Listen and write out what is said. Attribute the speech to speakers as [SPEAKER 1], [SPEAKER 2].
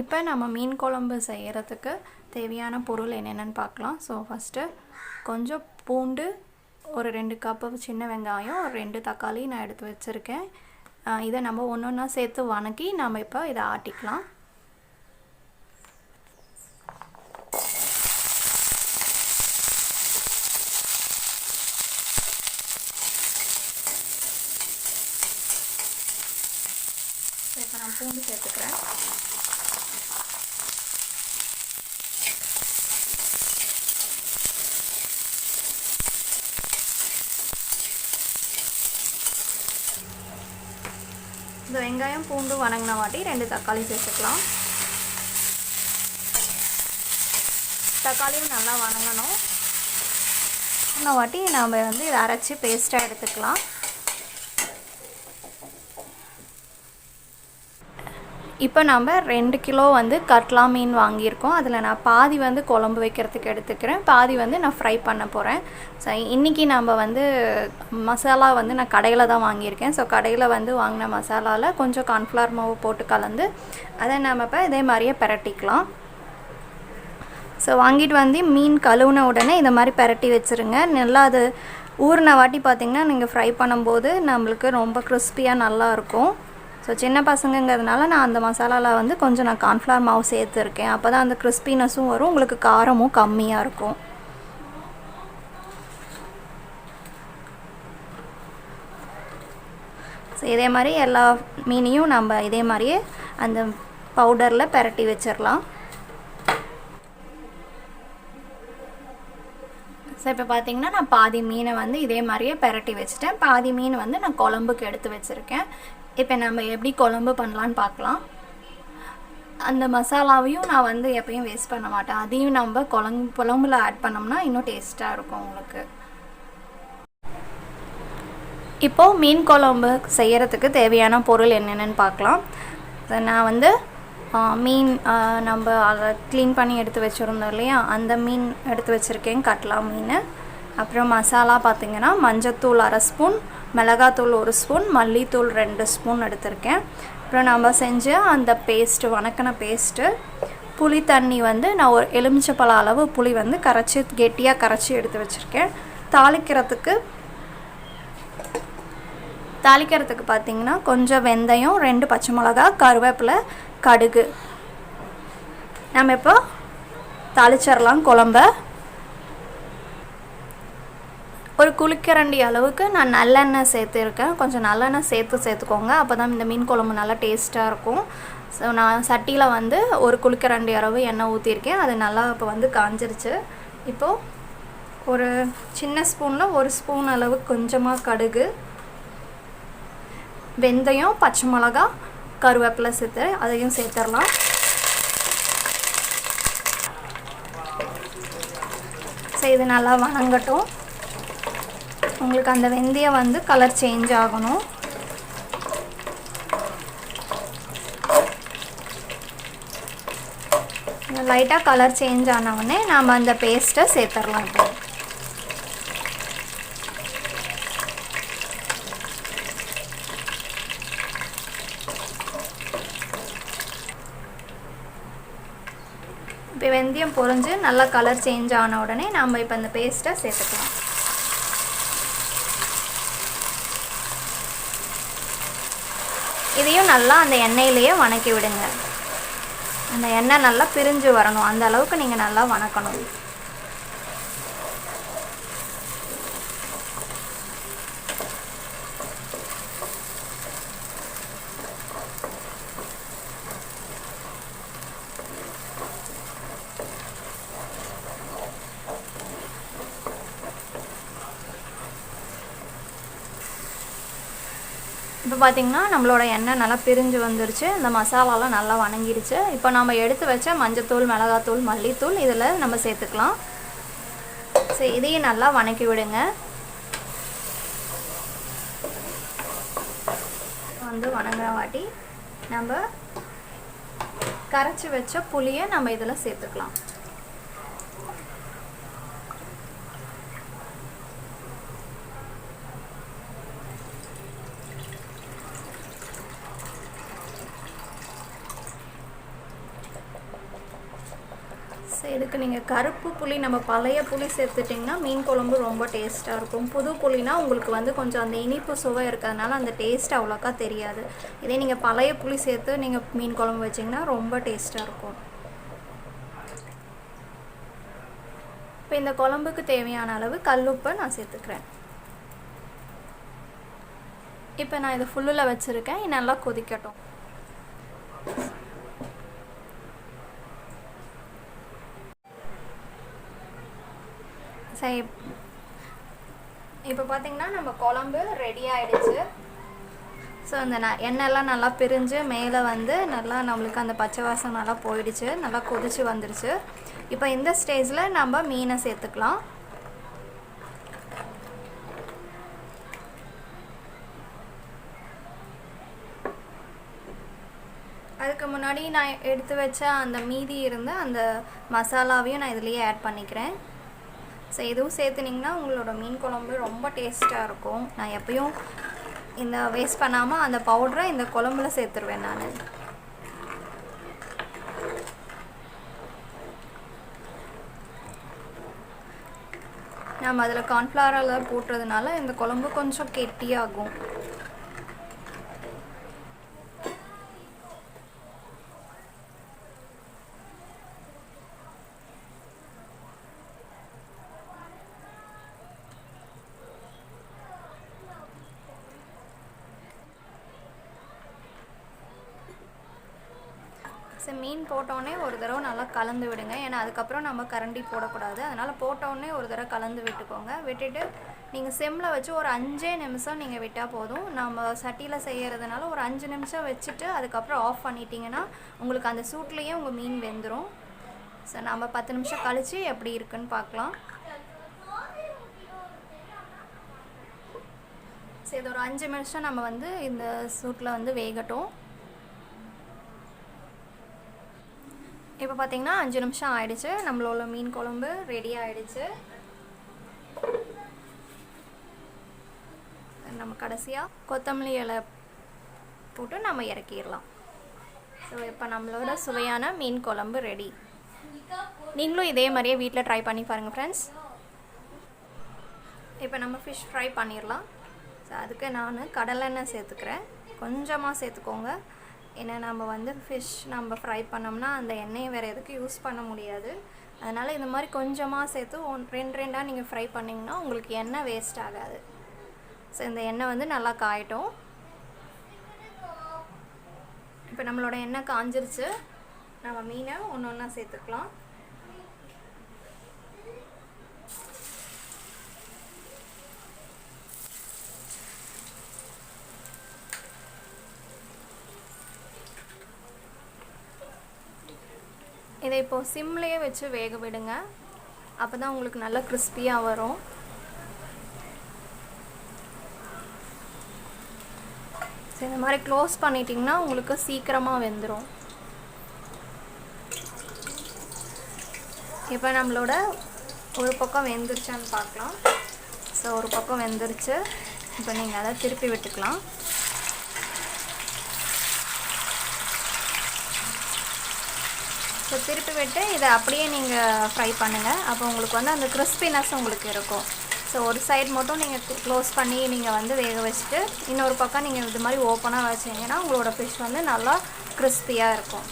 [SPEAKER 1] இப்போ நம்ம மீன் குழம்பு செய்கிறதுக்கு தேவையான பொருள் என்னென்னு பார்க்கலாம். ஸோ ஃபஸ்ட்டு கொஞ்சம் பூண்டு, ஒரு 2 கப்பு சின்ன வெங்காயம், ஒரு 2 தக்காளி நான் எடுத்து வச்சுருக்கேன். இதை நம்ம ஒன்று ஒன்றா சேர்த்து வணக்கி நம்ம இப்போ இதை ஆட்டிக்கலாம். இப்போ நான் பூண்டு சேர்த்துக்கிறேன். இந்த வெங்காயம் பூண்டு வணங்கின வாட்டி 2 தக்காளி சேர்த்துக்கலாம். தக்காளியும் நல்லா வணங்கணும். இந்த வாட்டி நம்ம இதை அரைச்சி பேஸ்ட்டாக எடுத்துக்கலாம். இப்போ நம்ம 2 கிலோ கட்லா மீன் வாங்கியிருக்கோம். அதில் நான் பாதி குழம்பு வைக்கிறதுக்கு எடுத்துக்கிறேன், பாதி நான் ஃப்ரை பண்ண போகிறேன். ஸோ இன்றைக்கி நம்ம மசாலா நான் கடையில் தான் வாங்கியிருக்கேன். ஸோ கடையில் வாங்கின மசாலாவில் கொஞ்சம் கார்ன்ஃப்ளவர் மாவு போட்டு கலந்து அதை நம்ம இப்போ இதே மாதிரியே பிரட்டிக்கலாம். ஸோ வாங்கிட்டு மீன் கழுவுன உடனே இதை மாதிரி பிரட்டி வச்சுருங்க. நல்லா அது ஊறின வாட்டி பார்த்திங்கன்னா நீங்கள் ஃப்ரை பண்ணும்போது நம்மளுக்கு ரொம்ப கிறிஸ்பியாக நல்லாயிருக்கும். ஸோ சின்ன பசங்கங்கிறதுனால நான் அந்த மசாலாவில் கொஞ்சம் நான் கார்ன்ஃப்ளவர் மாவு சேர்த்துருக்கேன். அப்போ தான் அந்த கிறிஸ்பினஸும் வரும், உங்களுக்கு காரமும் கம்மியாக இருக்கும். ஸோ இதே மாதிரி எல்லா மீனையும் நம்ம இதே மாதிரியே அந்த பவுடரில் பிரட்டி வச்சிடலாம். ஸோ இப்போ பார்த்திங்கன்னா நான் பாதி மீனை இதே மாதிரியே பிரட்டி வச்சுட்டேன். பாதி மீன் நான் குழம்புக்கு எடுத்து வச்சுருக்கேன். இப்போ நம்ம எப்படி குழம்பு பண்ணலான்னு பார்க்கலாம். அந்த மசாலாவையும் நான் எப்பயும் வேஸ்ட் பண்ண மாட்டேன். அதையும் நம்ம குழம்புல ஆட் பண்ணோம்னா இன்னும் டேஸ்ட்டாக இருக்கும் உங்களுக்கு. இப்போது மீன் குழம்பு செய்கிறதுக்கு தேவையான பொருள் என்னென்னு பார்க்கலாம். நான் மீன் நம்ம அதை க்ளீன் பண்ணி எடுத்து வச்சுருந்தோம் இல்லையா, அந்த மீன் எடுத்து வச்சுருக்கேன், கட்லா மீன். அப்புறம் மசாலா பார்த்திங்கன்னா மஞ்சத்தூள் 1/2 ஸ்பூன், மிளகாத்தூள் 1 ஸ்பூன், மல்லித்தூள் 2 ஸ்பூன் எடுத்திருக்கேன். அப்புறம் நம்ம செஞ்ச அந்த பேஸ்ட்டு, வணக்கின பேஸ்ட்டு, புளி தண்ணி நான் ஒரு எலுமிச்சப்பழ அளவு புளி கரைச்சி கெட்டியாக கரைச்சி எடுத்து வச்சுருக்கேன். தாளிக்கிறதுக்கு பார்த்திங்கன்னா கொஞ்சம் வெந்தயம், 2 பச்சை மிளகா, கருவேப்பிலை, கடுகு. நம்ம இப்போ தாளிச்சிடலாம் குழம்ப. ஒரு குளிக்கரண்டி அளவுக்கு நான் நல்லெண்ணெய் சேர்த்துருக்கேன். கொஞ்சம் நல்லெண்ணெய் சேர்த்துக்கோங்க, அப்போ தான் இந்த மீன் குழம்பு நல்லா டேஸ்ட்டாக இருக்கும். ஸோ நான் சட்டியில் ஒரு குளிக்கரண்டி அளவு எண்ணெய் ஊற்றிருக்கேன். அது நல்லா இப்போ காஞ்சிருச்சு. இப்போது ஒரு சின்ன ஸ்பூனில் 1 ஸ்பூன் அளவு கொஞ்சமாக கடுகு, வெந்தயம், பச்சை மிளகா, கருவேப்பிலை சேர்த்து அதையும் சேர்த்துடலாம். ஸோ இது நல்லா வணங்கட்டும். உங்களுக்கு அந்த வெந்தயம் கலர் சேஞ்ச் ஆகணும். லைட்டாக கலர் சேஞ்ச் ஆனவுடனே நாம் அந்த பேஸ்ட்டை சேர்த்துடலாம். இப்போ வெந்தயம் பொரிஞ்சு நல்லா கலர் சேஞ்ச் ஆன உடனே நாம் இப்போ அந்த பேஸ்ட்டை சேர்த்துக்கலாம். இதையும் நல்லா அந்த எண்ணெயிலேயே வணக்கி விடுங்க. அந்த எண்ணெய் நல்லா பிரிஞ்சு வரணும், அந்த அளவுக்கு நீங்கள் நல்லா வணக்கணும். இப்போ பார்த்திங்கன்னா நம்மளோட எண்ணெய் நல்லா பிரிஞ்சு வந்துருச்சு, இந்த மசாலாலாம் நல்லா வணங்கிடுச்சு. இப்போ நம்ம எடுத்து வச்ச மஞ்சத்தூள், மிளகாத்தூள், மல்லித்தூள் இதில் நம்ம சேர்த்துக்கலாம். சரி, இதையும் நல்லா வணக்கி விடுங்க. வணங்குற வாட்டி நம்ம கரைச்சி வச்ச புளியை நம்ம இதில் சேர்த்துக்கலாம். ஸோ இதுக்கு நீங்கள் கருப்பு புளி நம்ம பழைய புளி சேர்த்துட்டிங்கன்னா மீன் குழம்பு ரொம்ப டேஸ்ட்டாக இருக்கும். புது புளினா உங்களுக்கு வந்து கொஞ்சம் அந்த இனிப்பு சுவை இருக்கிறதுனால அந்த டேஸ்ட் அவ்வளோக்கா தெரியாது. இதே நீங்கள் பழைய புளி சேர்த்து நீங்கள் மீன் குழம்பு வச்சிங்கன்னா ரொம்ப டேஸ்ட்டாக இருக்கும். இப்போ இந்த குழம்புக்கு தேவையான அளவு கல்லுப்பை நான் சேர்த்துக்கிறேன். இப்போ நான் இதை ஃபுல்லில் வச்சுருக்கேன். நல்லா கொதிக்கட்டும். சரி, இப்போ பார்த்திங்கன்னா நம்ம குழம்பு ரெடி ஆகிடுச்சு. ஸோ அந்த எண்ணெய்லாம் நல்லா பிரிஞ்சு மேலே வந்து நல்லா நம்மளுக்கு அந்த பச்சை வாசம் நல்லா போயிடுச்சு. நல்லா கொதிச்சு வந்துடுச்சு. இப்போ இந்த ஸ்டேஜில் நம்ம மீனை சேர்த்துக்கலாம். அதுக்கு முன்னாடி நான் எடுத்து வச்ச அந்த மீதி இருந்த அந்த மசாலாவையும் நான் இதுலேயே ஆட் பண்ணிக்கிறேன். ஸோ இதுவும் சேர்த்துனிங்கன்னா உங்களோட மீன் குழம்பு ரொம்ப டேஸ்ட்டாக இருக்கும். நான் எப்பயும் இந்த வேஸ்ட் பண்ணாமல் அந்த பவுடரை இந்த குழம்புல சேர்த்துருவேன் நான். நம்ம அதில் கார்ன்ஃப்ளவரில் போட்டுறதுனால இந்த குழம்பு கொஞ்சம் கெட்டியாகும். மீன் போட்டோடனே ஒரு தடவை நல்லா கலந்து விடுங்க. ஏன்னா அதுக்கப்புறம் நம்ம கரண்டி போடக்கூடாது. அதனால் போட்டோடனே ஒரு தடவை கலந்து விட்டுக்கோங்க. விட்டுட்டு நீங்கள் சிம்மில் வச்சு ஒரு 5 நிமிஷம் நீங்கள் விட்டால் போதும். நம்ம சட்டியில் செய்கிறதுனால ஒரு 5 நிமிஷம் வச்சுட்டு அதுக்கப்புறம் ஆஃப் பண்ணிட்டீங்கன்னா உங்களுக்கு அந்த சூட்லேயே உங்கள் மீன் வெந்துடும். ஸோ நம்ம 10 நிமிஷம் கழித்து எப்படி இருக்குன்னு பார்க்கலாம். ஸோ இது ஒரு 5 நிமிஷம் நம்ம வந்து இந்த சூட்டில் வந்து வேகட்டும். இப்போ பார்த்திங்கன்னா 5 நிமிஷம் ஆயிடுச்சு. நம்மளோட மீன் குழம்பு ரெடி ஆகிடுச்சு. நம்ம கடைசியாக கொத்தமல்லி இலை போட்டு நம்ம இறக்கிடலாம். ஸோ இப்போ நம்மளோட சுவையான மீன் குழம்பு ரெடி. நீங்களும் இதே மாதிரியே வீட்டில் ட்ரை பண்ணி பாருங்கள் ஃப்ரெண்ட்ஸ். இப்போ நம்ம ஃபிஷ் ஃப்ரை பண்ணிடலாம். ஸோ அதுக்கு நான் கடலெண்ணெய் சேர்த்துக்கிறேன். கொஞ்சமாக சேர்த்துக்கோங்க. ஏன்னா நம்ம வந்து ஃபிஷ் நம்ம ஃப்ரை பண்ணோம்னா அந்த எண்ணெயை வேறு எதுக்கு யூஸ் பண்ண முடியாது. அதனால் இந்த மாதிரி கொஞ்சமாக சேர்த்து 2 நீங்கள் ஃப்ரை பண்ணிங்கன்னா உங்களுக்கு எண்ணெய் வேஸ்ட் ஆகாது. ஸோ இந்த எண்ணெய் வந்து நல்லா காயட்டும். இப்போ நம்மளோட எண்ணெய் காஞ்சிருச்சு. நம்ம மீனை ஒன்று ஒன்றா சேர்த்துக்கலாம். இதை இப்போது சிம்லேயே வச்சு வேக விடுங்க. அப்போ தான் உங்களுக்கு நல்லா கிறிஸ்பியாக வரும். ஸோ இந்த மாதிரி க்ளோஸ் பண்ணிட்டிங்கன்னா உங்களுக்கு சீக்கிரமாக வெந்துடும். இப்போ நம்மளோட ஒரு பக்கம் வெந்துருச்சான்னு பார்க்கலாம். ஸோ ஒரு பக்கம் வெந்துருச்சு. இப்போ நீங்கள் அதை திருப்பி விட்டுக்கலாம். ஸோ திருப்பி விட்டு இதை அப்படியே நீங்கள் ஃப்ரை பண்ணுங்கள். அப்போ உங்களுக்கு வந்து அந்த கிறிஸ்பினஸ் உங்களுக்கு இருக்கும். ஸோ ஒரு சைடு மட்டும் நீங்கள் க்ளோஸ் பண்ணி நீங்கள் வந்து வேக வச்சுட்டு இன்னொரு பக்கம் நீங்கள் இது மாதிரி ஓப்பனாக வச்சிங்கன்னா உங்களோட ஃபிஷ் வந்து நல்லா கிறிஸ்பியாக இருக்கும்.